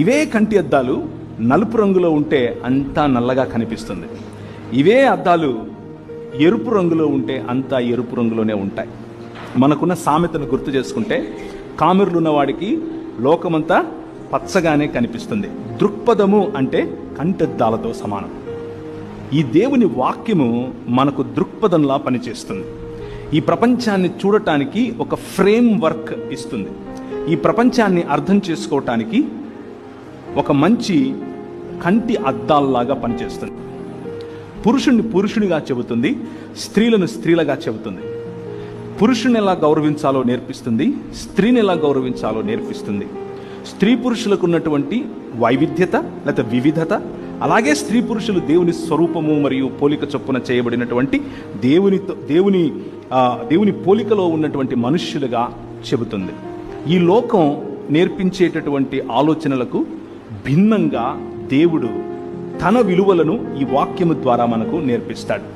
ఇవే కంటి అద్దాలు నలుపు రంగులో ఉంటే అంతా నల్లగా కనిపిస్తుంది. ఇవే అద్దాలు ఎరుపు రంగులో ఉంటే అంతా ఎరుపు రంగులోనే ఉంటాయి. మనకున్న సామెతను గుర్తు చేసుకుంటే, కామెర్లున్న వాడికి లోకమంతా పచ్చగానే కనిపిస్తుంది. దృక్పథము అంటే కంటద్దాలతో సమానం. ఈ దేవుని వాక్యము మనకు దృక్పథంలా పనిచేస్తుంది. ఈ ప్రపంచాన్ని చూడటానికి ఒక ఫ్రేమ్ వర్క్ ఇస్తుంది. ఈ ప్రపంచాన్ని అర్థం చేసుకోవటానికి ఒక మంచి కంటి అద్దాల్లాగా పనిచేస్తుంది. పురుషుణ్ణి పురుషునిగా చెబుతుంది, స్త్రీలను స్త్రీలుగా చెబుతుంది. పురుషుని ఎలా గౌరవించాలో నేర్పిస్తుంది, స్త్రీని ఎలా గౌరవించాలో నేర్పిస్తుంది. స్త్రీ పురుషులకు ఉన్నటువంటి వైవిధ్యత లేదా వివిధత, అలాగే స్త్రీ పురుషులు దేవుని స్వరూపము మరియు పోలిక చొప్పున చేయబడినటువంటి దేవుని పోలికలో ఉన్నటువంటి మనుష్యులుగా చెబుతుంది. ఈ లోకం నేర్పించేటటువంటి ఆలోచనలకు భిన్నంగా దేవుడు తన విలువలను ఈ వాక్యము ద్వారా మనకు నేర్పిస్తాడు.